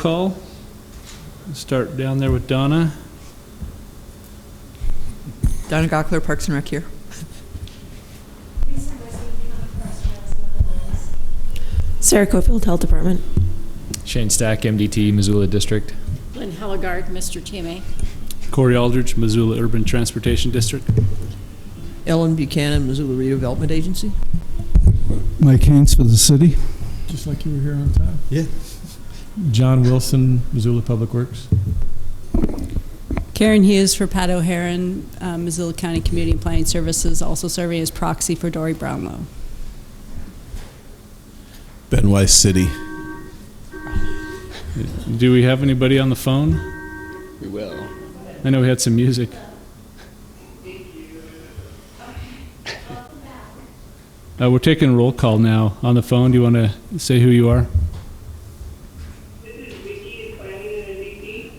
call. Start down there with Donna. Donna Gockler, Parks and Rec here. Sarah Cofield, Health Department. Shane Stack, MDT, Missoula District. Lynn Hellegard, Mr. TMA. Corey Aldridge, Missoula Urban Transportation District. Ellen Buchanan, Missoula Redevelopment Agency. Mike Haynes for the city. Just like you were here on time. Yeah. John Wilson, Missoula Public Works. Karen Hughes for Pat O'Haron, Missoula County Community and Planning Services, also serving as proxy for Dory Brownlow. Ben Weiss, City. Do we have anybody on the phone? We will. I know we had some music. We're taking a roll call now on the phone. Do you want to say who you are? This is Vicky, planning and MVP.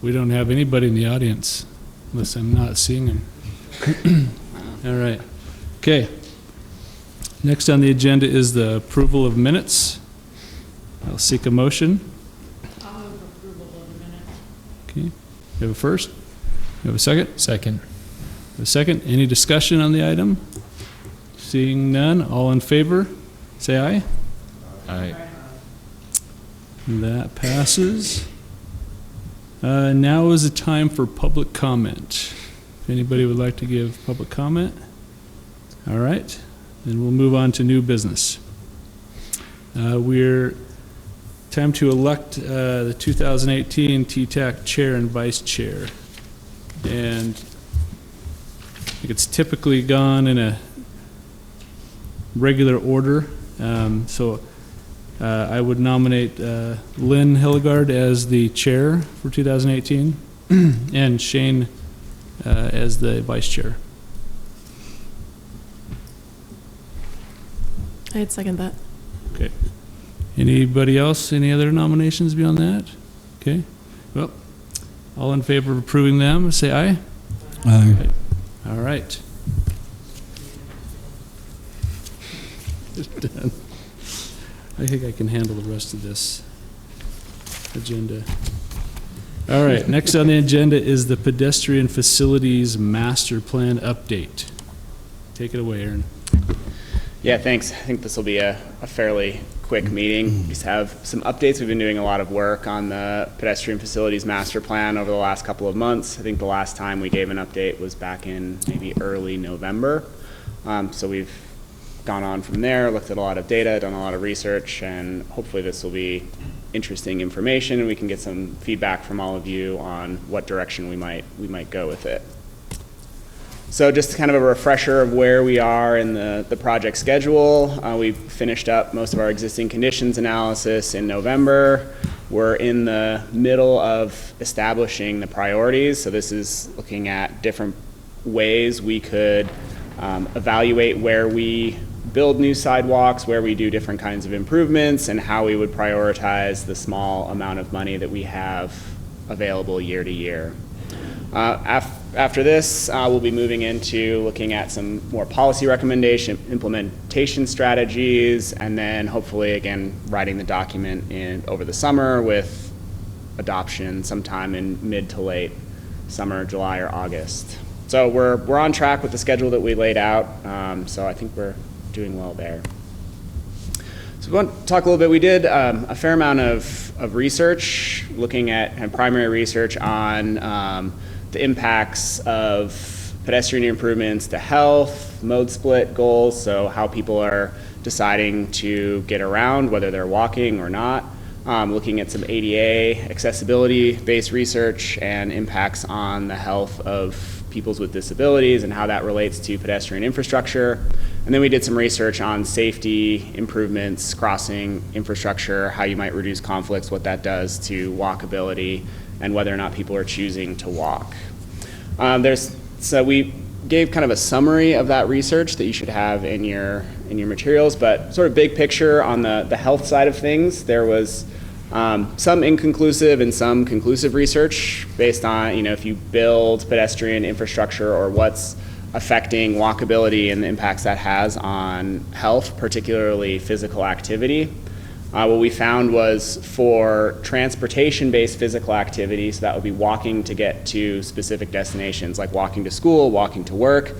We don't have anybody in the audience unless I'm not seeing them. All right. Okay. Next on the agenda is the approval of minutes. I'll seek a motion. I'll move approval of the minutes. Okay. You have a first? You have a second? Second. A second. Any discussion on the item? Seeing none, all in favor, say aye. Aye. That passes. Now is the time for public comment. If anybody would like to give public comment, all right. Then we'll move on to new business. We're time to elect the 2018 TTAC chair and vice chair. And I think it's typically gone in a regular order. So I would nominate Lynn Hillegard as the chair for 2018 and Shane as the vice chair. I'd second that. Okay. Anybody else? Any other nominations beyond that? Okay. Well, all in favor of approving them, say aye. Aye. Okay. All right. Done. I think I can handle the rest of this agenda. All right. Next on the agenda is the pedestrian facilities master plan update. Take it away, Aaron. Yeah, thanks. I think this will be a fairly quick meeting. We just have some updates. We've been doing a lot of work on the pedestrian facilities master plan over the last couple of months. I think the last time we gave an update was back in maybe early November. So we've gone on from there, looked at a lot of data, done a lot of research, and hopefully this will be interesting information and we can get some feedback from all of you on what direction we might go with it. So just kind of a refresher of where we are in the project schedule. We finished up most of our existing conditions analysis in November. We're in the middle of establishing the priorities. So this is looking at different ways we could evaluate where we build new sidewalks, where we do different kinds of improvements, and how we would prioritize the small amount of money that we have available year to year. After this, we'll be moving into looking at some more policy recommendation, implementation strategies, and then hopefully, again, writing the document over the summer with adoption sometime in mid to late summer, July or August. So we're on track with the schedule that we laid out, so I think we're doing well there. So we want to talk a little bit. We did a fair amount of research, looking at primary research on the impacts of pedestrian improvements to health, mode split goals, so how people are deciding to get around, whether they're walking or not, looking at some ADA accessibility-based research and impacts on the health of peoples with disabilities and how that relates to pedestrian infrastructure. And then we did some research on safety improvements, crossing infrastructure, how you might reduce conflicts, what that does to walkability, and whether or not people are choosing to walk. So we gave kind of a summary of that research that you should have in your materials, but sort of big picture on the health side of things, there was some inconclusive and some conclusive research based on, if you build pedestrian infrastructure or what's affecting walkability and the impacts that has on health, particularly physical activity. What we found was for transportation-based physical activity, so that would be walking to get to specific destinations, like walking to school, walking to work,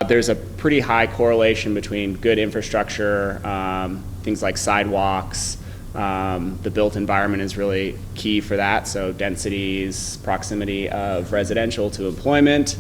there's a pretty high correlation between good infrastructure, things like sidewalks. The built environment is really key for that, so densities, proximity of residential to employment.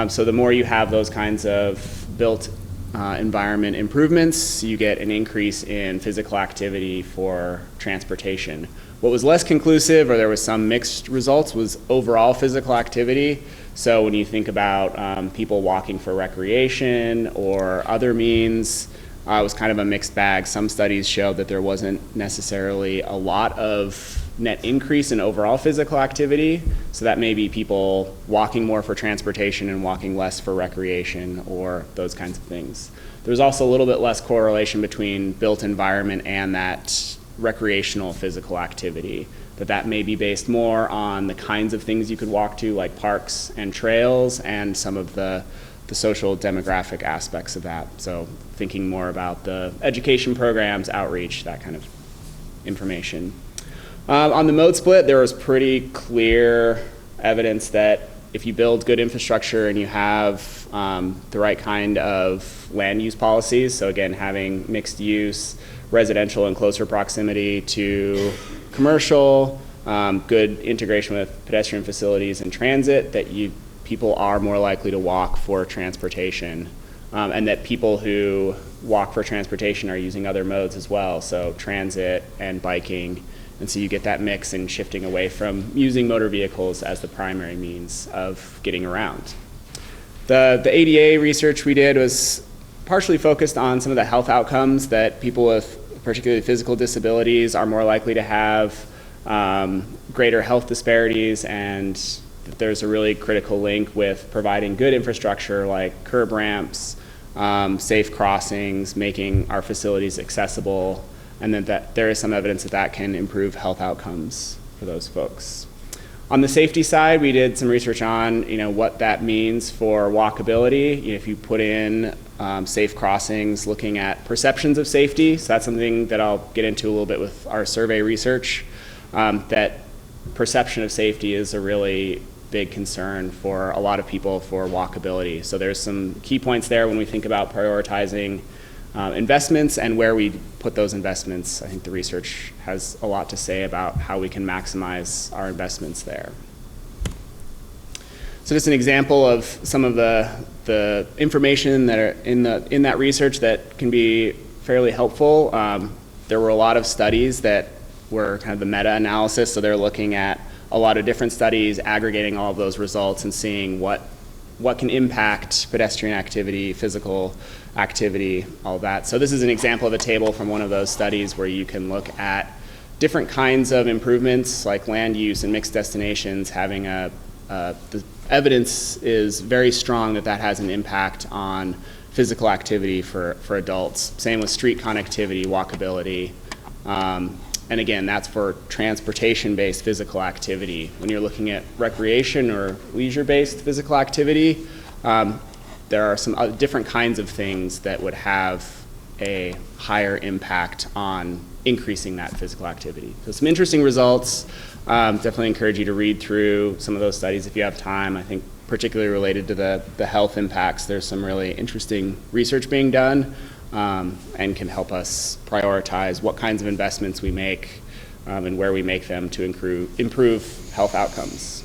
So the more you have those kinds of built environment improvements, you get an increase in physical activity for transportation. What was less conclusive, or there was some mixed results, was overall physical activity. So when you think about people walking for recreation or other means, it was kind of a mixed bag. Some studies showed that there wasn't necessarily a lot of net increase in overall physical activity. So that may be people walking more for transportation and walking less for recreation or those kinds of things. There's also a little bit less correlation between built environment and that recreational physical activity. That may be based more on the kinds of things you could walk to, like parks and trails, and some of the social demographic aspects of that. So thinking more about the education programs, outreach, that kind of information. On the mode split, there was pretty clear evidence that if you build good infrastructure and you have the right kind of land use policies, so again, having mixed use, residential in closer proximity to commercial, good integration with pedestrian facilities and transit, that people are more likely to walk for transportation, and that people who walk for transportation are using other modes as well, so transit and biking, and so you get that mix and shifting away from using motor vehicles as the primary means of getting around. The ADA research we did was partially focused on some of the health outcomes that people with particularly physical disabilities are more likely to have, greater health disparities, and that there's a really critical link with providing good infrastructure like curb ramps, safe crossings, making our facilities accessible, and that there is some evidence that can improve health outcomes for those folks. On the safety side, we did some research on what that means for walkability. If you put in safe crossings, looking at perceptions of safety, so that's something that I'll get into a little bit with our survey research, that perception of safety is a really big concern for a lot of people for walkability. So there's some key points there when we think about prioritizing investments and where we put those investments. I think the research has a lot to say about how we can maximize our investments there. So just an example of some of the information that are in that research that can be fairly helpful. There were a lot of studies that were kind of the meta-analysis, so they're looking at a lot of different studies, aggregating all of those results and seeing what can impact pedestrian activity, physical activity, all that. So this is an example of a table from one of those studies where you can look at different kinds of improvements like land use and mixed destinations having the evidence is very strong that has an impact on physical activity for adults. Same with street connectivity, walkability. And again, that's for transportation-based physical activity. When you're looking at recreation or leisure-based physical activity, there are some different kinds of things that would have a higher impact on increasing that physical activity. So some interesting results. Definitely encourage you to read through some of those studies if you have time. I think particularly related to the health impacts, there's some really interesting research being done. And can help us prioritize what kinds of investments we make and where we make them to improve health outcomes.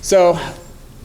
So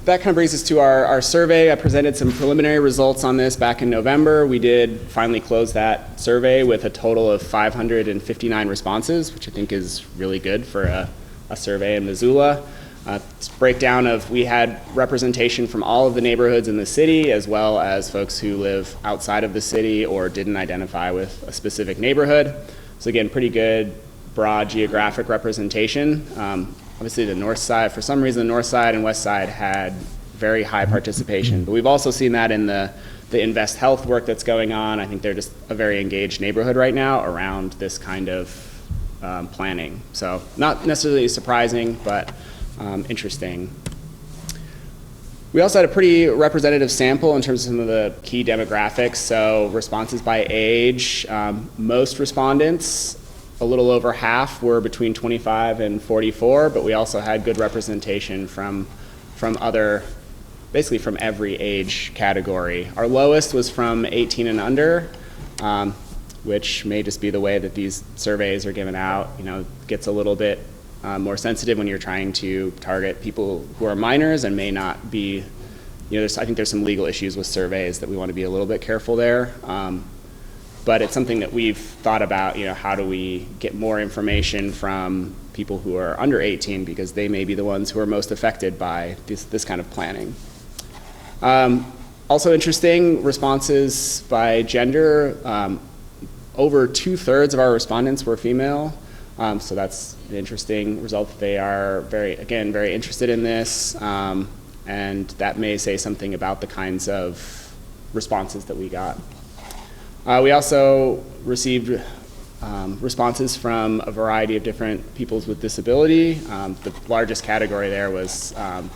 that kind of brings us to our survey. I presented some preliminary results on this back in November. We did finally close that survey with a total of 559 responses, which I think is really good for a survey in Missoula. It's a breakdown of, we had representation from all of the neighborhoods in the city, as well as folks who live outside of the city or didn't identify with a specific neighborhood. So again, pretty good, broad geographic representation. Obviously the north side, for some reason, the north side and west side had very high participation, but we've also seen that in the Invest Health work that's going on. I think they're just a very engaged neighborhood right now around this kind of planning. So not necessarily surprising, but interesting. We also had a pretty representative sample in terms of some of the key demographics. So responses by age, most respondents, a little over half, were between 25 and 44, but we also had good representation from other, basically from every age category. Our lowest was from 18 and under, which may just be the way that these surveys are given out. You know, it gets a little bit more sensitive when you're trying to target people who are minors and may not be, you know, I think there's some legal issues with surveys that we want to be a little bit careful there. But it's something that we've thought about, you know, how do we get more information from people who are under 18, because they may be the ones who are most affected by this kind of planning. Also interesting, responses by gender. Over 2/3 of our respondents were female. So that's an interesting result. They are very interested in this, and that may say something about the kinds of responses that we got. We also received responses from a variety of different peoples with disability. The largest category there was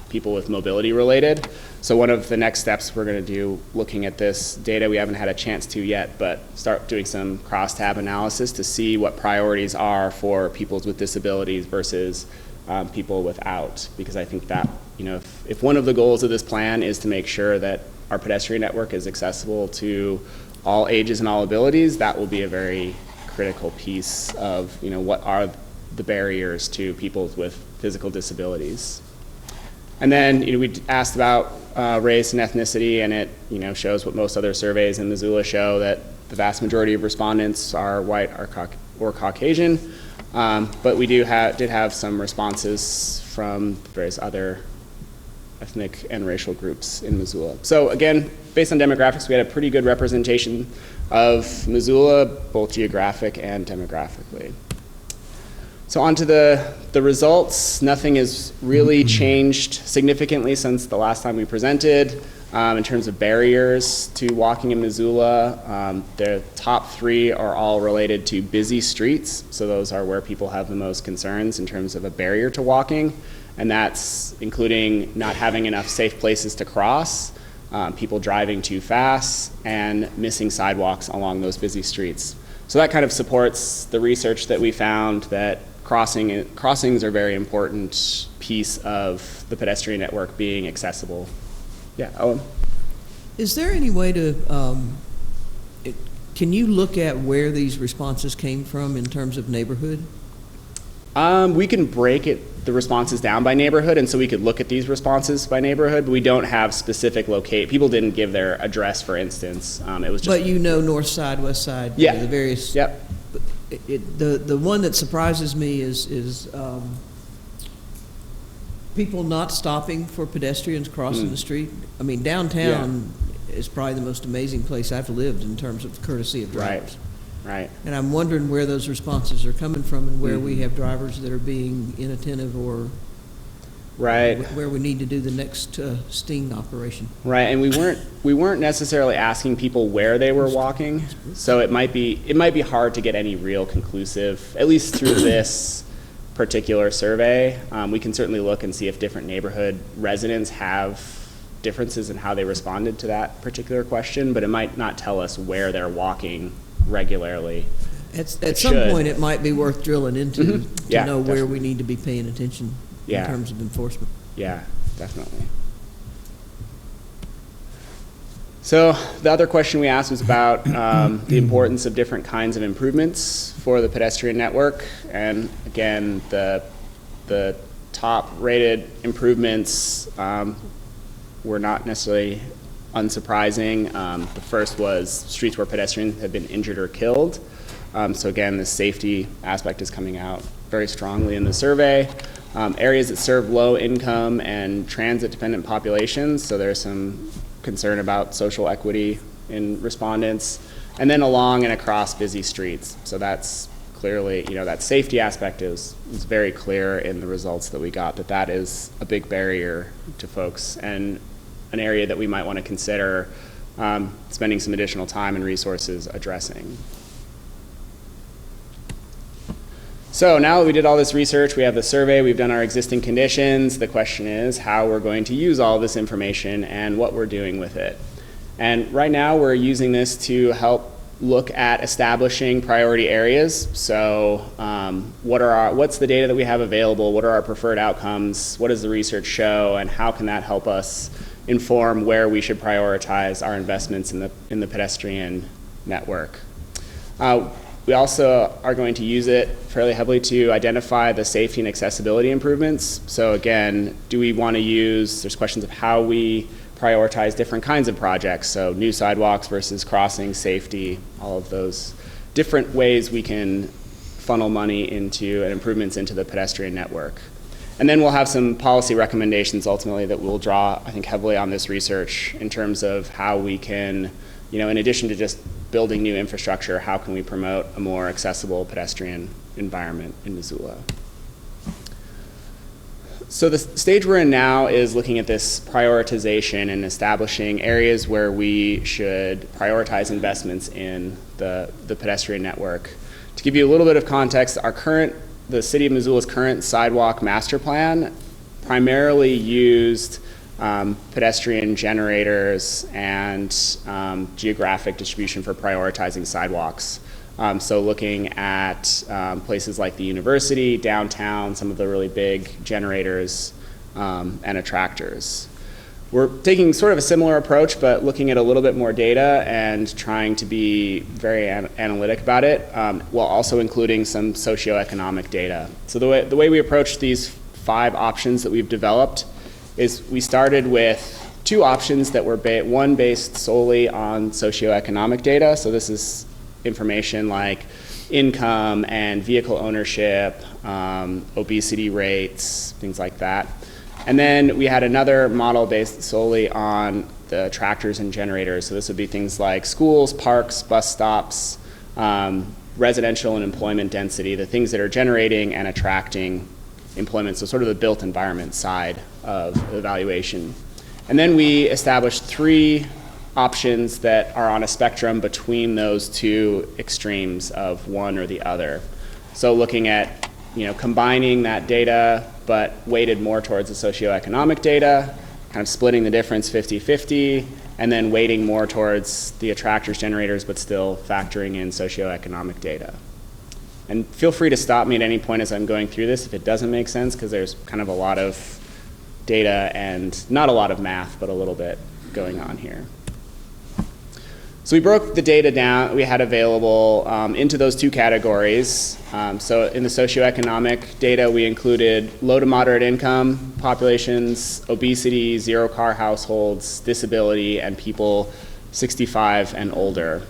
people with mobility related. So one of the next steps we're going to do, looking at this data, we haven't had a chance to yet, but start doing some crosstab analysis to see what priorities are for peoples with disabilities versus people without. Because I think that, you know, if one of the goals of this plan is to make sure that our pedestrian network is accessible to all ages and all abilities, that will be a very critical piece of, you know, what are the barriers to people with physical disabilities. And then, you know, we asked about race and ethnicity, and it, you know, shows what most other surveys in Missoula show, that the vast majority of respondents are white or Caucasian. But we did have some responses from various other ethnic and racial groups in Missoula. So again, based on demographics, we had a pretty good representation of Missoula, both geographic and demographically. So on to the results. Nothing has really changed significantly since the last time we presented in terms of barriers to walking in Missoula. The top three are all related to busy streets. So those are where people have the most concerns in terms of a barrier to walking. And that's including not having enough safe places to cross, people driving too fast, and missing sidewalks along those busy streets. So that kind of supports the research that we found, that crossings are a very important piece of the pedestrian network being accessible. Yeah, Owen? Is there any way to, can you look at where these responses came from in terms of neighborhood? We can break the responses down by neighborhood, and so we could look at these responses by neighborhood, but we don't have specific people didn't give their address, for instance. It was just. But you know, north side, west side, yeah, you know, the various. Yep. The one that surprises me is people not stopping for pedestrians crossing the street. I mean, downtown is probably the most amazing place I've lived in terms of courtesy of drivers. Right. And I'm wondering where those responses are coming from, and where we have drivers that are being inattentive, or where we need to do the next sting operation. Right, and we weren't necessarily asking people where they were walking, so it might be hard to get any real conclusive, at least through this particular survey. We can certainly look and see if different neighborhood residents have differences in how they responded to that particular question, but it might not tell us where they're walking regularly. At some point, it might be worth drilling into to know definitely. where we need to be paying attention in terms of enforcement. Yeah, definitely. So the other question we asked was about the importance of different kinds of improvements for the pedestrian network. And again, the top rated improvements were not necessarily unsurprising. The first was streets where pedestrians have been injured or killed. So again, the safety aspect is coming out very strongly in the survey. Areas that serve low income and transit dependent populations, so there's some concern about social equity in respondents, and then along and across busy streets. So that's clearly, you know, that safety aspect is very clear in the results that we got, that is a big barrier to folks, and an area that we might want to consider spending some additional time and resources addressing. So now that we did all this research, we have the survey, we've done our existing conditions. The question is how we're going to use all this information and what we're doing with it. And right now we're using this to help look at establishing priority areas. So what's the data that we have available? What are our preferred outcomes? What does the research show? And how can that help us inform where we should prioritize our investments in the pedestrian network? We also are going to use it fairly heavily to identify the safety and accessibility improvements. So again, do we want to use, there's questions of how we prioritize different kinds of projects. So new sidewalks versus crossing, safety, all of those different ways we can funnel money into and improvements into the pedestrian network. And then we'll have some policy recommendations ultimately that will draw, I think, heavily on this research in terms of how we can, in addition to just building new infrastructure, how can we promote a more accessible pedestrian environment in Missoula? So the stage we're in now is looking at this prioritization and establishing areas where we should prioritize investments in the pedestrian network. To give you a little bit of context, the City of Missoula's current sidewalk master plan primarily used pedestrian generators and geographic distribution for prioritizing sidewalks. So looking at places like the university, downtown, some of the really big generators and attractors. We're taking sort of a similar approach, but looking at a little bit more data and trying to be very analytic about it, while also including some socioeconomic data. So the way we approach these 5 options that we've developed is we started with 2 options that were one based solely on socioeconomic data. So this is information like income and vehicle ownership, obesity rates, things like that. And then we had another model based solely on the attractors and generators. So this would be things like schools, parks, bus stops, residential and employment density, the things that are generating and attracting employment, so sort of the built environment side of evaluation. And then we established 3 options that are on a spectrum between those 2 extremes of one or the other. So looking at, combining that data, but weighted more towards the socioeconomic data, kind of splitting the difference 50-50, and then weighting more towards the attractors, generators, but still factoring in socioeconomic data. And feel free to stop me at any point as I'm going through this if it doesn't make sense, because there's kind of a lot of data and not a lot of math, but a little bit going on here. So we broke the data down we had available into those 2 categories. So in the socioeconomic data, we included low to moderate income populations, obesity, 0-car households, disability, and people 65 and older.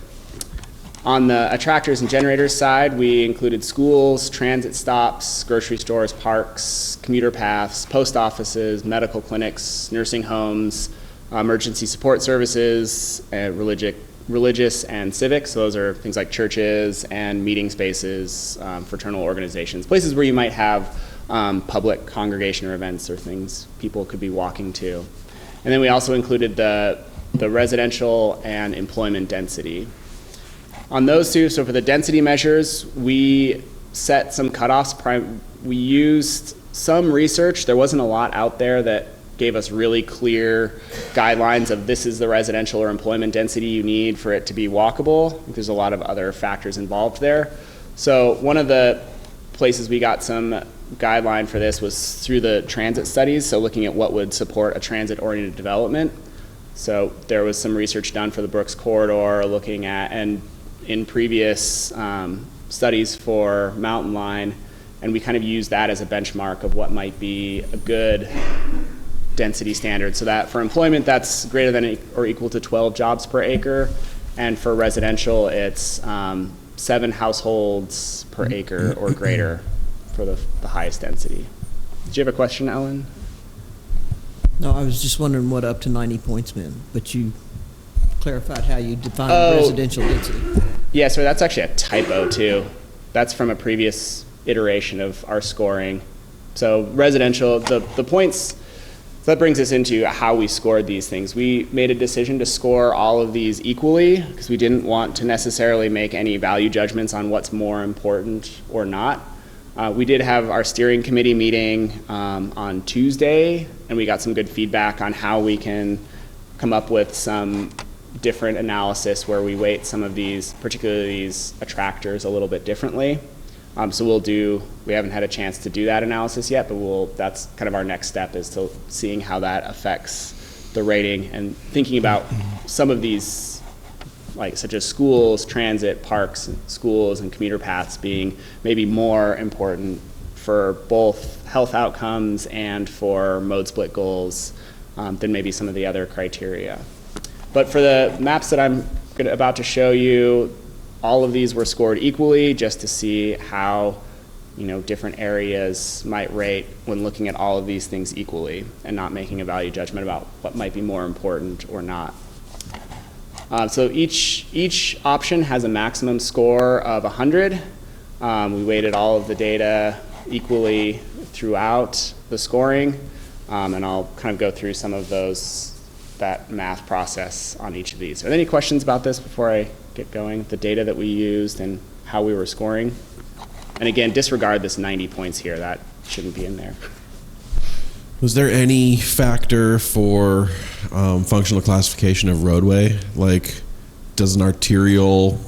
On the attractors and generators side, we included schools, transit stops, grocery stores, parks, commuter paths, post offices, medical clinics, nursing homes, emergency support services, religious and civic. So those are things like churches and meeting spaces, fraternal organizations, places where you might have public congregation or events or things people could be walking to. And then we also included the residential and employment density. On those 2, so for the density measures, we set some cutoffs. We used some research. There wasn't a lot out there that gave us really clear guidelines of this is the residential or employment density you need for it to be walkable. There's a lot of other factors involved there. So one of the places we got some guideline for this was through the transit studies, so looking at what would support a transit-oriented development. So there was some research done for the Brooks Corridor looking at, and in previous studies for Mountain Line, and we kind of used that as a benchmark of what might be a good density standard. So that for employment, that's greater than or equal to 12 jobs per acre, and for residential, it's 7 households per acre or greater for the highest density. Did you have a question, Ellen? No, I was just wondering what up to 90 points meant, but you clarified how you define residential density. Yeah, so that's actually a typo too. That's from a previous iteration of our scoring. So residential, the points, so that brings us into how we scored these things. We made a decision to score all of these equally because we didn't want to necessarily make any value judgments on what's more important or not. We did have our steering committee meeting on Tuesday, and we got some good feedback on how we can come up with some different analysis where we weight some of these, particularly these attractors, a little bit differently. So we haven't had a chance to do that analysis yet, but that's kind of our next step, is to seeing how that affects the rating and thinking about some of these, like such as schools, transit, parks, schools, and commuter paths being maybe more important for both health outcomes and for mode split goals than maybe some of the other criteria. But for the maps that I'm about to show you, all of these were scored equally, just to see how different areas might rate when looking at all of these things equally and not making a value judgment about what might be more important or not. So each option has a maximum score of 100. We weighted all of the data equally throughout the scoring, and I'll kind of go through some of that math process on each of these. Are there any questions about this before I get going? The data that we used and how we were scoring? And again, disregard this 90 points here. That shouldn't be in there. Was there any factor for functional classification of roadway? Like, does an arterial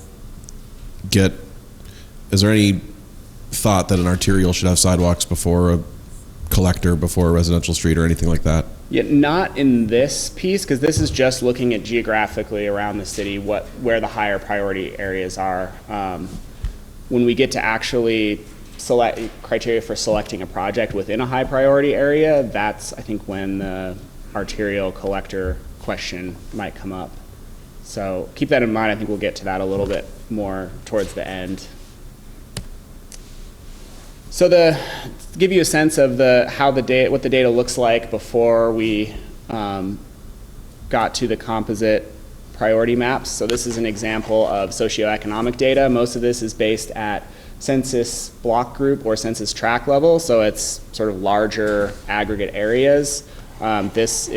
is there any thought that an arterial should have sidewalks before a collector, before a residential street, or anything like that? Yeah, not in this piece, because this is just looking at geographically around the city where the higher priority areas are. When we get to actually select criteria for selecting a project within a high priority area, that's, I think, when the arterial collector question might come up. So keep that in mind. I think we'll get to that a little bit more towards the end. So to give you a sense of what the data looks like before we got to the composite priority maps. So this is an example of socioeconomic data. Most of this is based at census block group or census tract level, so it's sort of larger aggregate areas. This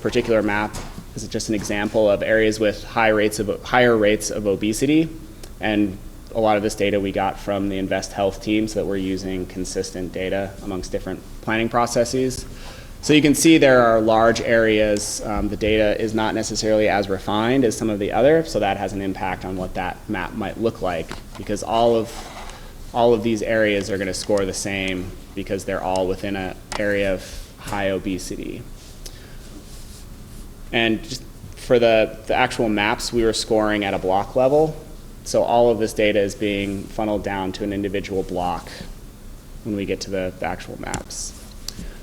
particular map is just an example of areas with higher rates of obesity, and a lot of this data we got from the Invest Health team, so that we're using consistent data amongst different planning processes. So you can see there are large areas. The data is not necessarily as refined as some of the other, so that has an impact on what that map might look like, because all of these areas are going to score the same because they're all within an area of high obesity. And just for the actual maps, we were scoring at a block level. So all of this data is being funneled down to an individual block when we get to the actual maps.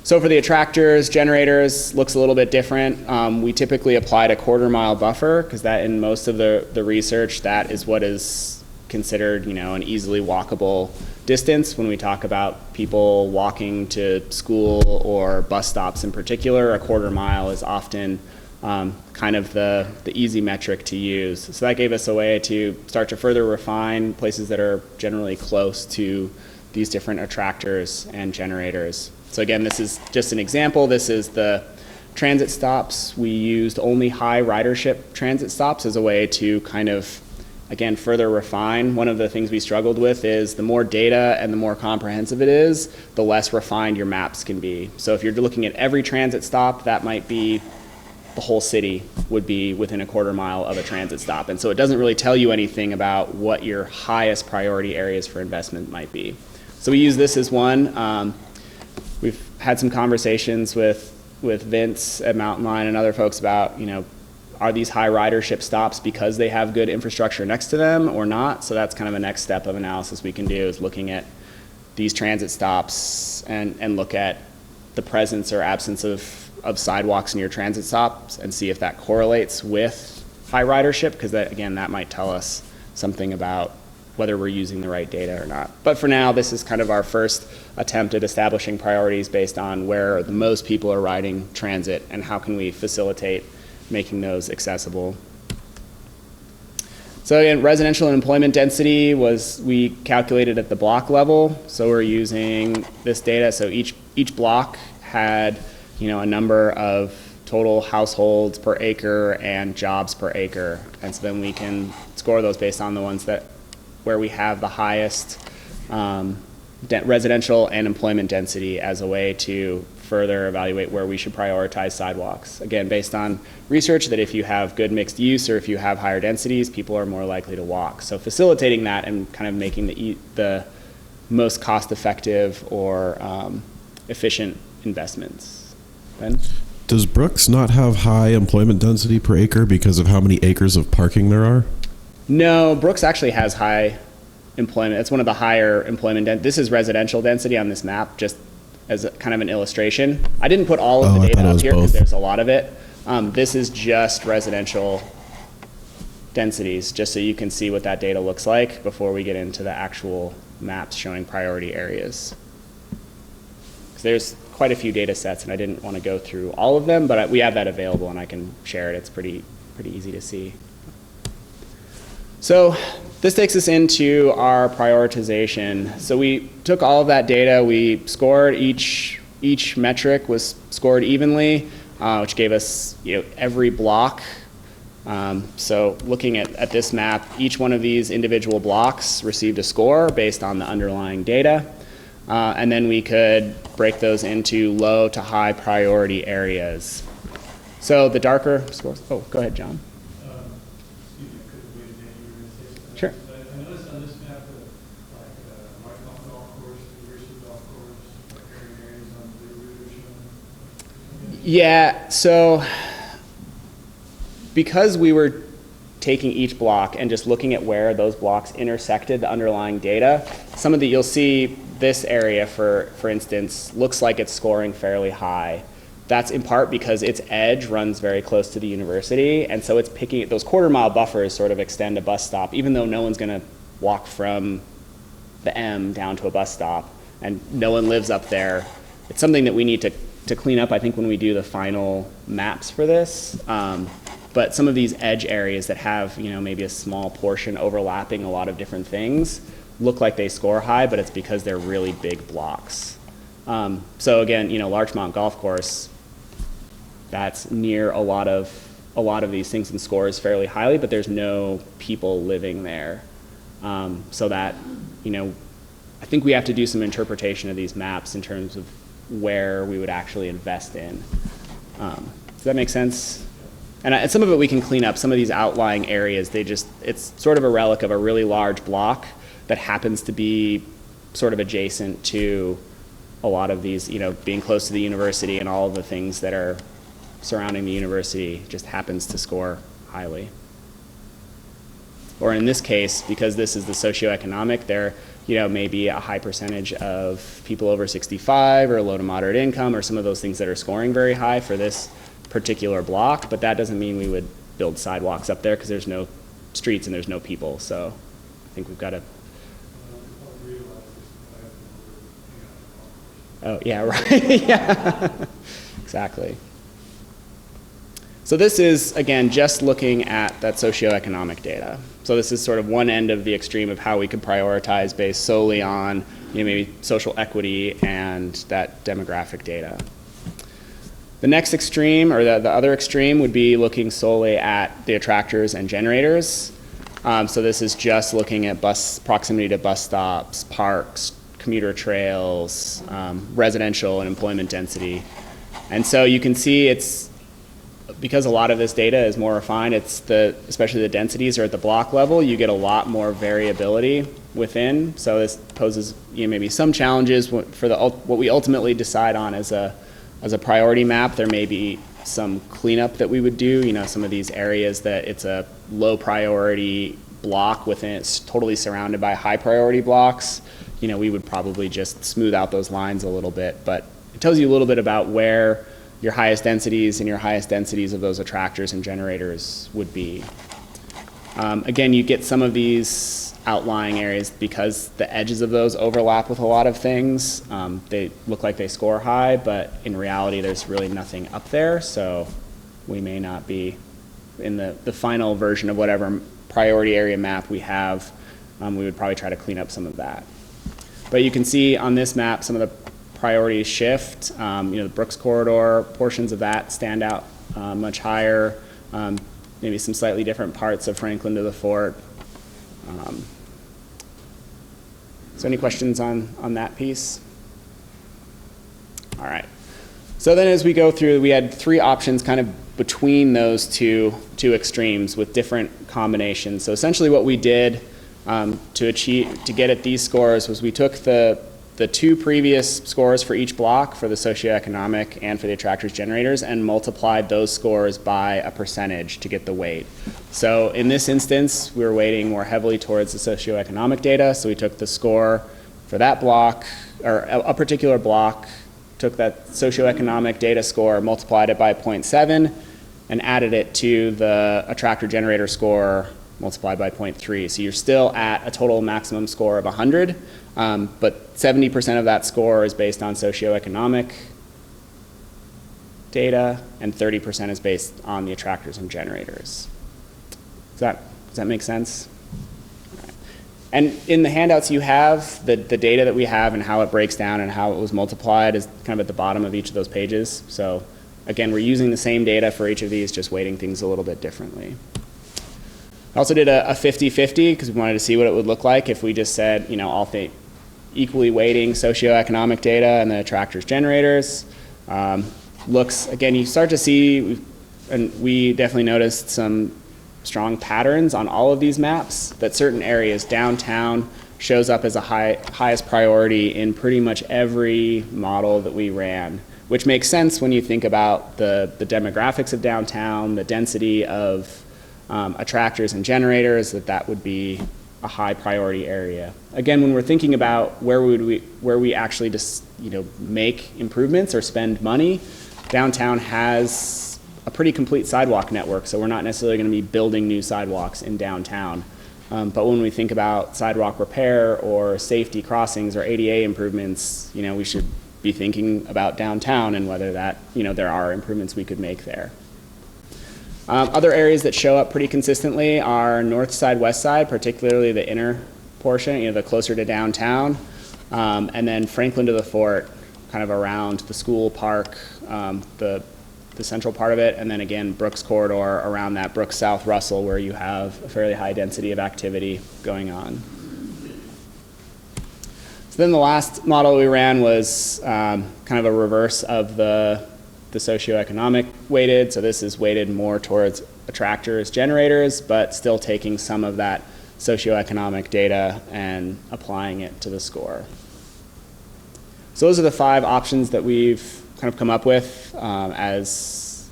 So for the attractors, generators, looks a little bit different. We typically applied a quarter-mile buffer, because that, in most of the research, that is what is considered, an easily walkable distance. When we talk about people walking to school or bus stops in particular, a quarter mile is often kind of the easy metric to use. So that gave us a way to start to further refine places that are generally close to these different attractors and generators. So again, this is just an example. This is the transit stops. We used only high ridership transit stops as a way to kind of, again, further refine. One of the things we struggled with is the more data and the more comprehensive it is, the less refined your maps can be. So if you're looking at every transit stop, that might be the whole city would be within a quarter mile of a transit stop. And so it doesn't really tell you anything about what your highest priority areas for investment might be. So we use this as one. We've had some conversations with Vince at Mountain Line and other folks about, are these high ridership stops because they have good infrastructure next to them or not? So that's kind of a next step of analysis we can do, is looking at these transit stops and look at the presence or absence of sidewalks in your transit stops and see if that correlates with high ridership, because that, again, that might tell us something about whether we're using the right data or not. But for now, this is kind of our first attempt at establishing priorities based on where the most people are riding transit and how can we facilitate making those accessible. So again, residential and employment density we calculated at the block level. So we're using this data. So each block had, a number of total households per acre and jobs per acre. And so then we can score those based on the ones where we have the highest residential and employment density as a way to further evaluate where we should prioritize sidewalks. Again, based on research that if you have good mixed use or if you have higher densities, people are more likely to walk. So facilitating that and kind of making the most cost-effective or efficient investments. Ben? Does Brooks not have high employment density per acre because of how many acres of parking there are? No, Brooks actually has high employment. It's one of the higher employment. This is residential density on this map, just as a, kind of an illustration. I didn't put all of the data up here because there's a lot of it. This is just residential densities, just so you can see what that data looks like before we get into the actual maps showing priority areas. There's quite a few data sets, and I didn't want to go through all of them, but we have that available, and I can share it. It's pretty easy to see. So this takes us into our prioritization. So we took all of that data, we scored each metric was scored evenly, which gave us every block. So looking at this map, each one of these individual blocks received a score based on the underlying data. And then we could break those into low to high priority areas. So the darker scores, oh, go ahead, John. Sure. I noticed on this map that like Martin Golf Course, University Golf Course, areas on the Blue Ridge. Yeah, so because we were taking each block and just looking at where those blocks intersected the underlying data, some of the, you'll see this area, for instance, looks like it's scoring fairly high. That's in part because its edge runs very close to the university, and so it's picking, those quarter-mile buffers sort of extend a bus stop, even though no one's going to walk from the M down to a bus stop, and no one lives up there. It's something that we need to clean up, I think, when we do the final maps for this. But some of these edge areas that have, maybe a small portion overlapping a lot of different things look like they score high, but it's because they're really big blocks. So again, Larchmont Golf Course, that's near a lot of these things and scores fairly highly, but there's no people living there. So that, I think we have to do some interpretation of these maps in terms of where we would actually invest in. Does that make sense? And some of it we can clean up. Some of these outlying areas, it's sort of a relic of a really large block that happens to be sort of adjacent to a lot of these, being close to the university and all of the things that are surrounding the university just happens to score highly. Or in this case, because this is the socioeconomic, there, may be a high percentage of people over 65 or low to moderate income or some of those things that are scoring very high for this particular block, but that doesn't mean we would build sidewalks up there because there's no streets and there's no people. So I think we've got to. Oh, yeah, right. Yeah, exactly. So this is, again, just looking at that socioeconomic data. So this is sort of one end of the extreme of how we could prioritize based solely on maybe social equity and that demographic data. The next extreme, or the other extreme, would be looking solely at the attractors and generators. So this is just looking at proximity to bus stops, parks, commuter trails, residential and employment density. And so you can see it's, because a lot of this data is more refined, especially the densities are at the block level, you get a lot more variability within. So this poses maybe some challenges for what we ultimately decide on as a priority map. There may be some cleanup that we would do, some of these areas that it's a low priority block within, it's totally surrounded by high priority blocks. We would probably just smooth out those lines a little bit, but it tells you a little bit about where your highest densities and your highest densities of those attractors and generators would be. Again, you get some of these outlying areas because the edges of those overlap with a lot of things. They look like they score high, but in reality, there's really nothing up there, so we may not be in the final version of whatever priority area map we have. We would probably try to clean up some of that. But you can see on this map some of the priorities shift. The Brooks corridor, portions of that stand out much higher. Maybe some slightly different parts of Franklin to the Fort. So any questions on that piece? All right. So then as we go through, we had three options kind of between those two extremes with different combinations. So essentially what we did to get at these scores was we took the two previous scores for each block for the socioeconomic and for the attractors generators and multiplied those scores by a percentage to get the weight. So in this instance, we were weighting more heavily towards the socioeconomic data. So we took the score for that block, or a particular block, took that socioeconomic data score, multiplied it by 0.7, and added it to the attractor generator score multiplied by 0.3. So you're still at a total maximum score of 100, but 70% of that score is based on socioeconomic data, and 30% is based on the attractors and generators. Does that make sense? And in the handouts you have, the data that we have and how it breaks down and how it was multiplied is kind of at the bottom of each of those pages. So again, we're using the same data for each of these, just weighting things a little bit differently. I also did a 50-50 because we wanted to see what it would look like if we just said, all equally weighting socioeconomic data and the attractors generators. Again, you start to see, and we definitely noticed some strong patterns on all of these maps, that certain areas, downtown shows up as a highest priority in pretty much every model that we ran, which makes sense when you think about the demographics of downtown, the density of attractors and generators, that would be a high priority area. Again, when we're thinking about where we actually just make improvements or spend money, downtown has a pretty complete sidewalk network, so we're not necessarily going to be building new sidewalks in downtown. But when we think about sidewalk repair or safety crossings or ADA improvements, we should be thinking about downtown and whether that, there are improvements we could make there. Other areas that show up pretty consistently are north side, west side, particularly the inner portion, the closer to downtown, and then Franklin to the Fort, kind of around the school park, the central part of it, and then again Brooks corridor around that Brooks South Russell where you have a fairly high density of activity going on. So then the last model we ran was kind of a reverse of the socioeconomic weighted. So this is weighted more towards attractors, generators, but still taking some of that socioeconomic data and applying it to the score. So those are the 5 options that we've kind of come up with as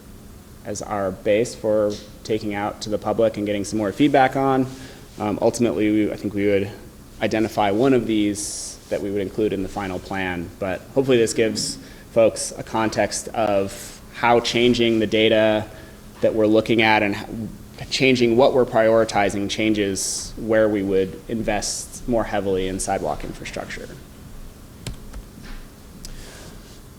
our base for taking out to the public and getting some more feedback on. Ultimately, I think we would identify one of these that we would include in the final plan, but hopefully this gives folks a context of how changing the data that we're looking at and changing what we're prioritizing changes where we would invest more heavily in sidewalk infrastructure.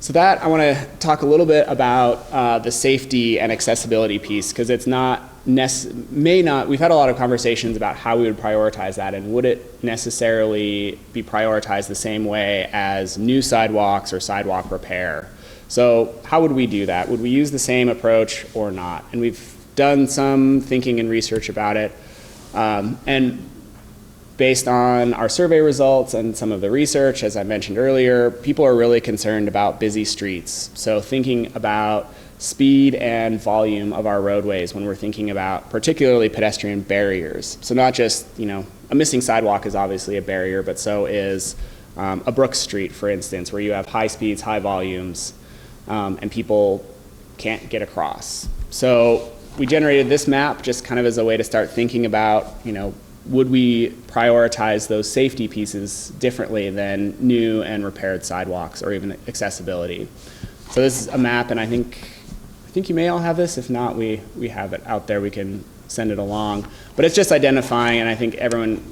So that, I want to talk a little bit about the safety and accessibility piece, because it's not, we've had a lot of conversations about how we would prioritize that, and would it necessarily be prioritized the same way as new sidewalks or sidewalk repair? So how would we do that? Would we use the same approach or not? And we've done some thinking and research about it. And based on our survey results and some of the research, as I mentioned earlier, people are really concerned about busy streets. So thinking about speed and volume of our roadways when we're thinking about particularly pedestrian barriers. So not just, a missing sidewalk is obviously a barrier, but so is a Brooks Street, for instance, where you have high speeds, high volumes, and people can't get across. So we generated this map just kind of as a way to start thinking about, would we prioritize those safety pieces differently than new and repaired sidewalks or even accessibility? So this is a map, and I think you may all have this. If not, we have it out there. We can send it along. But it's just identifying, and I think everyone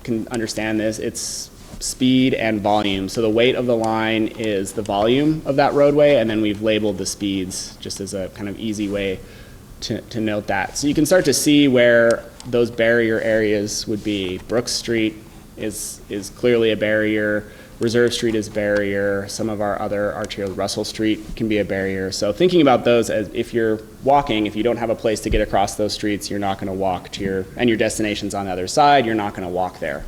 can understand this, it's speed and volume. So the weight of the line is the volume of that roadway, and then we've labeled the speeds just as a kind of easy way to note that. So you can start to see where those barrier areas would be. Brooks Street is clearly a barrier. Reserve Street is a barrier. Some of our other arterials, Russell Street can be a barrier. So thinking about those as if you're walking, if you don't have a place to get across those streets, you're not going to walk to and your destination's on the other side, you're not going to walk there.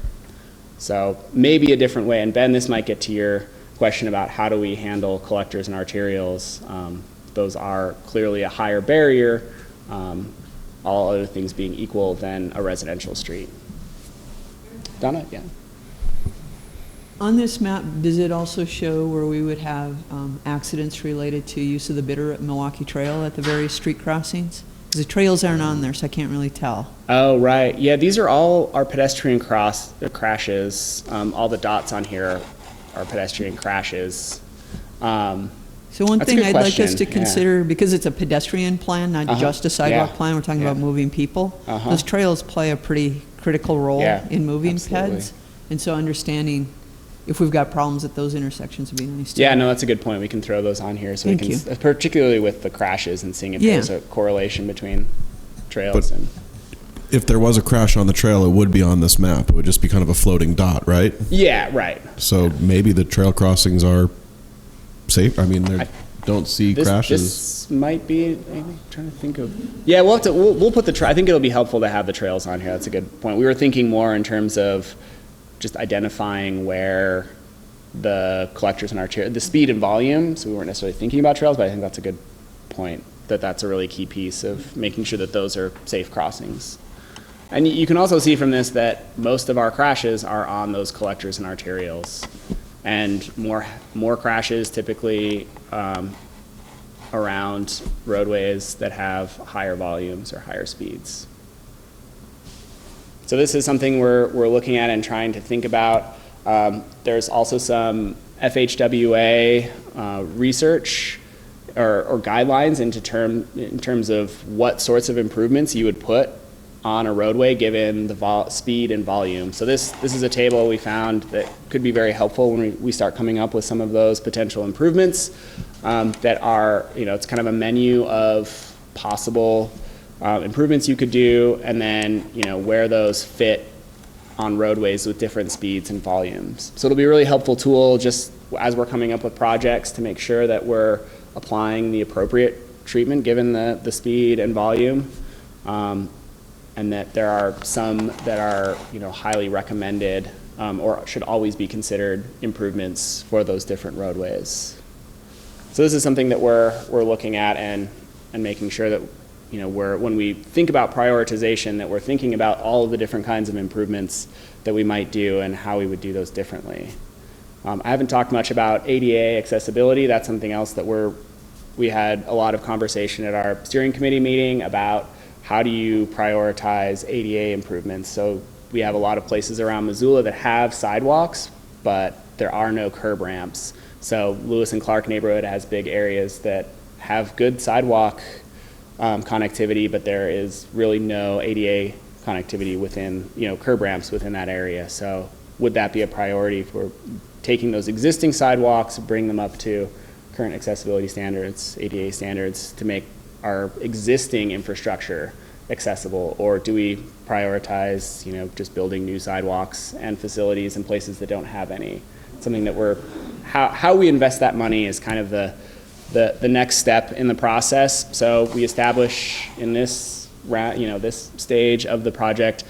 So maybe a different way, and Ben, this might get to your question about how do we handle collectors and arterials. Those are clearly a higher barrier, all other things being equal, than a residential street. Donna, yeah. On this map, does it also show where we would have accidents related to use of the bidder at Milwaukee Trail at the various street crossings? Because the trails aren't on there, so I can't really tell. Oh, right. Yeah, these are all our pedestrian crashes. All the dots on here are pedestrian crashes. So one That's a thing good I'd like us question, to yeah. consider, because it's a pedestrian plan, not just a sidewalk yeah, plan, we're talking yeah. about moving people. Those trails play a pretty critical role Yeah, in moving absolutely. peds. And so understanding if we've got problems at those intersections would be nice too. Yeah, no, that's a good point. We can throw those on here, so Thank we can, you. particularly with the crashes and seeing if Yeah. there's a correlation between trails But- and. If there was a crash on the trail, it would be on this map. It would just be kind of a floating dot, right? Yeah, right. So maybe the trail crossings are safe. I mean, they don't see crashes. This might be, maybe, trying to think of, yeah, we'll have to, we'll put the, I think it'll be helpful to have the trails on here. That's a good point. We were thinking more in terms of just identifying where the collectors and arterial, the speed and volume, so we weren't necessarily thinking about trails, but I think that's a good point, that that's a really key piece of making sure that those are safe crossings. And you can also see from this that most of our crashes are on those collectors and arterials. And more crashes typically around roadways that have higher volumes or higher speeds. So this is something we're looking at and trying to think about. There's also some FHWA research or guidelines in terms of what sorts of improvements you would put on a roadway given the speed and volume. So this is a table we found that could be very helpful when we start coming up with some of those potential improvements that are, it's kind of a menu of possible improvements you could do, and then, where those fit on roadways with different speeds and volumes. So it'll be a really helpful tool just as we're coming up with projects to make sure that we're applying the appropriate treatment given the speed and volume. And that there are some that are, highly recommended or should always be considered improvements for those different roadways. So this is something that we're looking at and making sure that, when we think about prioritization, that we're thinking about all of the different kinds of improvements that we might do and how we would do those differently. I haven't talked much about ADA accessibility. That's something else that we had a lot of conversation at our steering committee meeting about. How do you prioritize ADA improvements? So we have a lot of places around Missoula that have sidewalks, but there are no curb ramps. So Lewis and Clark neighborhood has big areas that have good sidewalk connectivity, but there is really no ADA connectivity within, curb ramps within that area. So would that be a priority for taking those existing sidewalks, bring them up to current accessibility standards, ADA standards, to make our existing infrastructure accessible, or do we prioritize, just building new sidewalks and facilities in places that don't have any? Something that how we invest that money is kind of the next step in the process. So we establish in this this stage of the project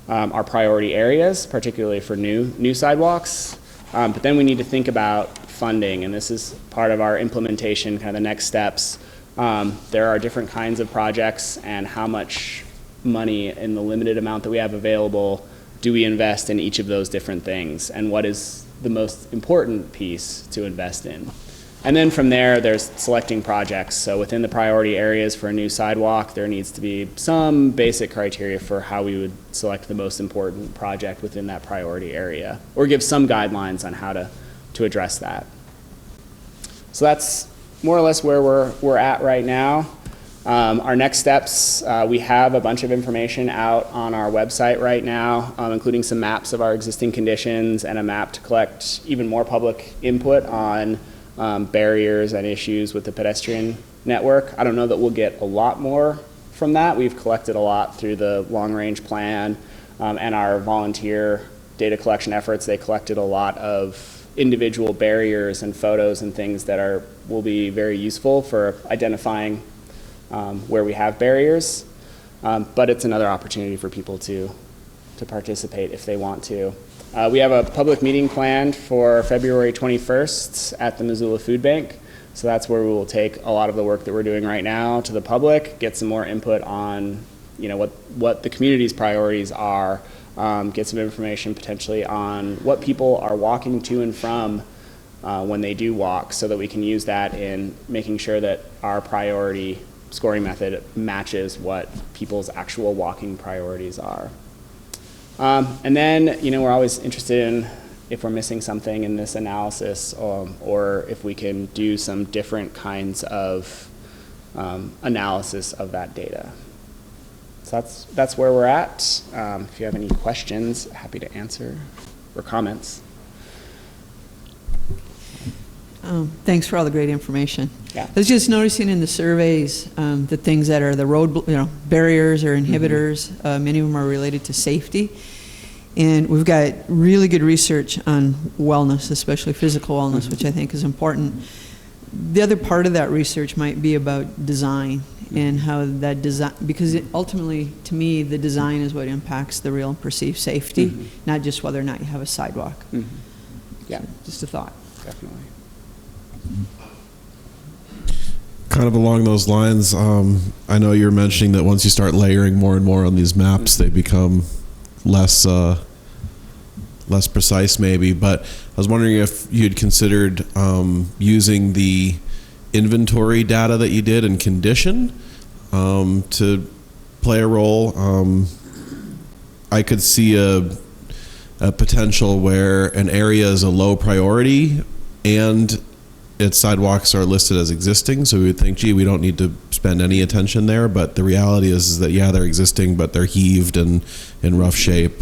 our priority areas, particularly for new sidewalks. But then we need to think about funding, and this is part of our implementation, kind of the next steps. There are different kinds of projects, and how much money in the limited amount that we have available do we invest in each of those different things, and what is the most important piece to invest in. And then from there, there's selecting projects. So within the priority areas for a new sidewalk, there needs to be some basic criteria for how we would select the most important project within that priority area, or give some guidelines on how to address that. So that's more or less where we're at right now. Our next steps, we have a bunch of information out on our website right now, including some maps of our existing conditions and a map to collect even more public input on barriers and issues with the pedestrian network. I don't know that we'll get a lot more from that. We've collected a lot through the long-range plan and our volunteer data collection efforts. They collected a lot of individual barriers and photos and things that will be very useful for identifying where we have barriers. But it's another opportunity for people to to participate if they want to. We have a public meeting planned for February 21st at the Missoula Food Bank. So that's where we will take a lot of the work that we're doing right now to the public, get some more input on, what the community's priorities are, get some information potentially on what people are walking to and from when they do walk, so that we can use that in making sure that our priority scoring method matches what people's actual walking priorities are. And then, we're always interested in if we're missing something in this analysis, or if we can do some different kinds of analysis of that data. So that's where we're at. If you have any questions, happy to answer, or comments. Thanks for all the great information. Yeah. I was just noticing in the surveys, the things that are the road, barriers or inhibitors, many of them are related to safety. And we've got really good research on wellness, especially physical wellness, which I think is important. The other part of that research might be about design and how that design, because ultimately, to me, the design is what impacts the real and perceived safety, not just whether or not you have a sidewalk. Yeah, So, just a thought. definitely. Kind of along those lines, I know you're mentioning that once you start layering more and more on these maps, they become less precise maybe, but I was wondering if you'd considered using the inventory data that you did in condition to play a role. I could see a potential where an area is a low priority and its sidewalks are listed as existing, so we would think, gee, we don't need to spend any attention there, but the reality is that, yeah, they're existing, but they're heaved and in rough shape,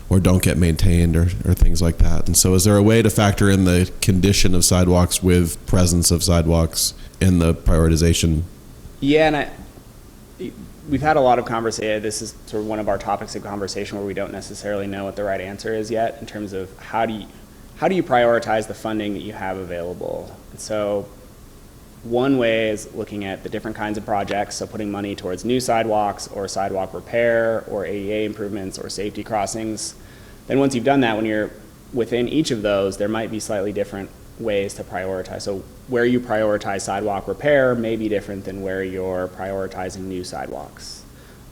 or don't get maintained, or things like that. And so is there a way to factor in the condition of sidewalks with presence of sidewalks in the prioritization? Yeah, and we've had a lot of conversation. This is sort of one of our topics of conversation where we don't necessarily know what the right answer is yet, in terms of how do you prioritize the funding that you have available. And so one way is looking at the different kinds of projects, so putting money towards new sidewalks or sidewalk repair or ADA improvements or safety crossings. Then once you've done that, when you're within each of those, there might be slightly different ways to prioritize. So where you prioritize sidewalk repair may be different than where you're prioritizing new sidewalks.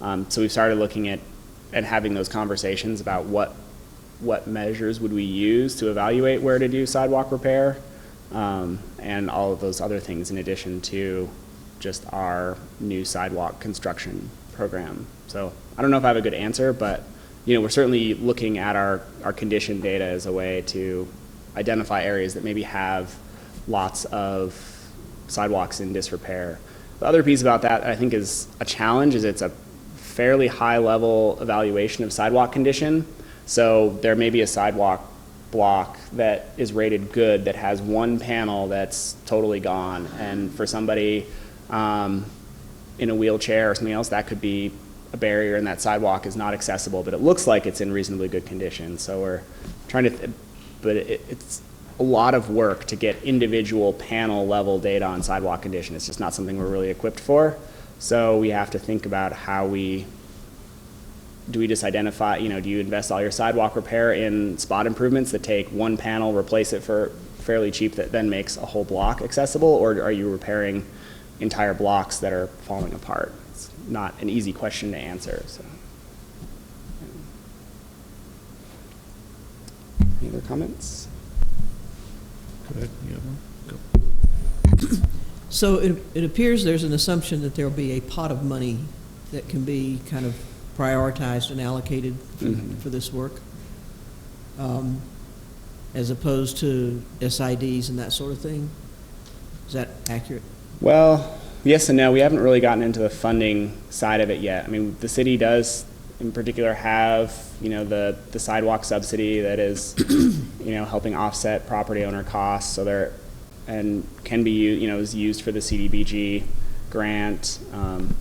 So we've started looking at and having those conversations about what measures would we use to evaluate where to do sidewalk repair, and all of those other things in addition to just our new sidewalk construction program. So I don't know if I have a good answer, but we're certainly looking at our condition data as a way to identify areas that maybe have lots of sidewalks in disrepair. The other piece about that I think is a challenge is it's a fairly high level evaluation of sidewalk condition. So there may be a sidewalk block that is rated good that has one panel that's totally gone, and for somebody in a wheelchair or something else, that could be a barrier and that sidewalk is not accessible, but it looks like it's in reasonably good condition. So we're trying to, but it's a lot of work to get individual panel level data on sidewalk condition. It's just not something we're really equipped for. So we have to think about how do we just identify, do you invest all your sidewalk repair in spot improvements that take one panel, replace it for fairly cheap, that then makes a whole block accessible, or are you repairing entire blocks that are falling apart? It's not an easy question to answer. So, any other comments? Go ahead. So it appears there's an assumption that there will be a pot of money that can be kind of prioritized and allocated for this work, as opposed to SIDs and that sort of thing. Is that accurate? Well, yes and no. We haven't really gotten into the funding side of it yet. I mean, the city does in particular have, the sidewalk subsidy that is, helping offset property owner costs. So there, and can be, is used for the CDBG grant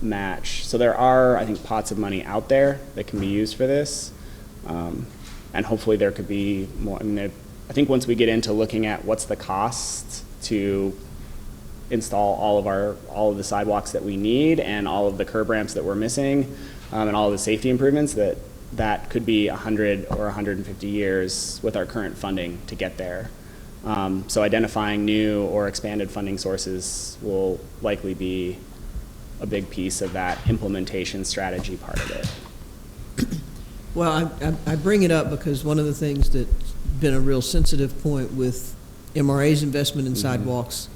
match. So there are, I think, pots of money out there that can be used for this, and hopefully there could be more. I mean, I think once we get into looking at what's the cost to install all of the sidewalks that we need and all of the curb ramps that we're missing, and all of the safety improvements, that that could be 100 or 150 years with our current funding to get there. So identifying new or expanded funding sources will likely be a big piece of that implementation strategy part of it. Well, I bring it up because one of the things that's been a real sensitive point with MRA's investment in sidewalks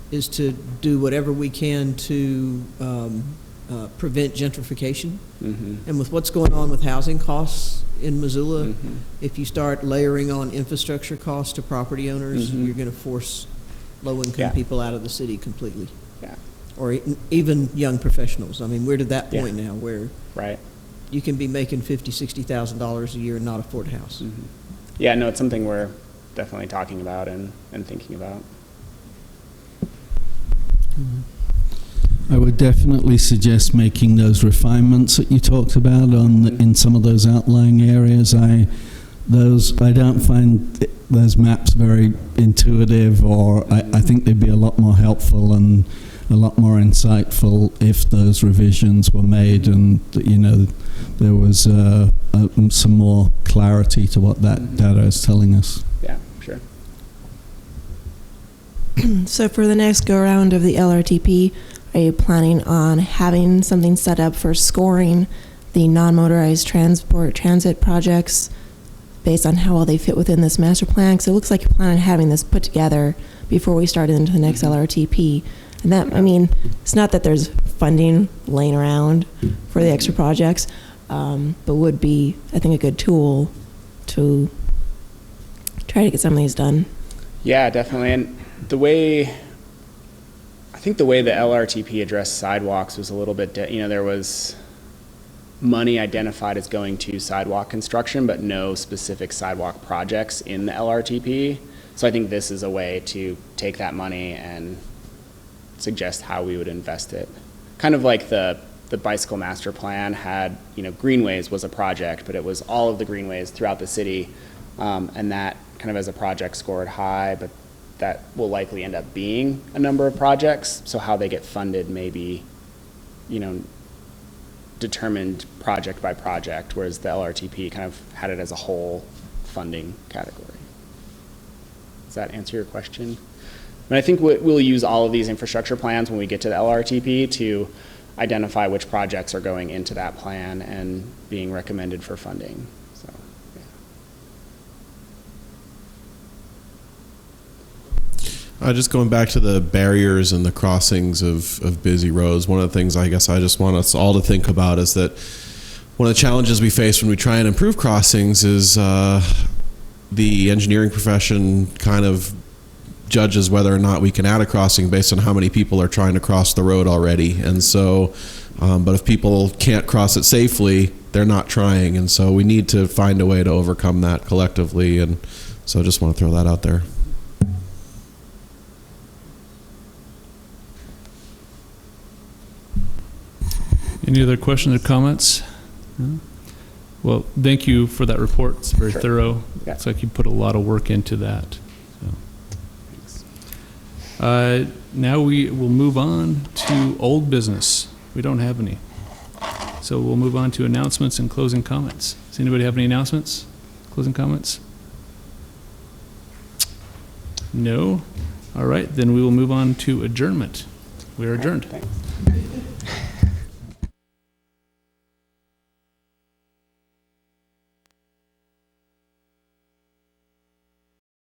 is to do whatever we can to prevent gentrification. And with what's going on with housing costs in Missoula, if you start layering on infrastructure costs to property owners, you're going to force low-income people out of the city completely. Yeah. Or even young professionals. I mean, we're to that point now where Right. you can be making $50,000, $60,000 a year and not afford a house. Yeah, no, it's something we're definitely talking about and thinking about. I would definitely suggest making those refinements that you talked about in some of those outlying areas. I don't find those maps very intuitive, or I think they'd be a lot more helpful and a lot more insightful if those revisions were made and there was some more clarity to what that data is telling us. Yeah, sure. So for the next go-around of the LRTP, are you planning on having something set up for scoring the non-motorized transit projects based on how well they fit within this master plan? Because it looks like you plan on having this put together before we start into the next LRTP. And that, I mean, it's not that there's funding laying around for the extra projects, but would be, I think, a good tool to try to get some of these done. Yeah, definitely. And I think the way the LRTP addressed sidewalks was a little bit, there was money identified as going to sidewalk construction, but no specific sidewalk projects in the LRTP. So I think this is a way to take that money and suggest how we would invest it. Kind of like the bicycle master plan had, greenways was a project, but it was all of the greenways throughout the city, and that kind of as a project scored high, but that will likely end up being a number of projects. So how they get funded may be, determined project by project, whereas the LRTP kind of had it as a whole funding category. Does that answer your question? And I think we'll use all of these infrastructure plans when we get to the LRTP to identify which projects are going into that plan and being recommended for funding. So, yeah. Just going back to the barriers and the crossings of busy roads, one of the things I guess I just want us all to think about is that one of the challenges we face when we try and improve crossings is the engineering profession kind of judges whether or not we can add a crossing based on how many people are trying to cross the road already. And so, but if people can't cross it safely, they're not trying. And so we need to find a way to overcome that collectively. And so I just want to throw that out there. Any other questions or comments? No? Well, thank you for that report. It's very thorough. Yeah. Looks like you put a lot of work into that. Now we will move on to old business. We don't have any. So we'll move on to announcements and closing comments. Does anybody have any announcements? Closing comments? No? All right, then we will move on to adjournment. We are adjourned. Thanks.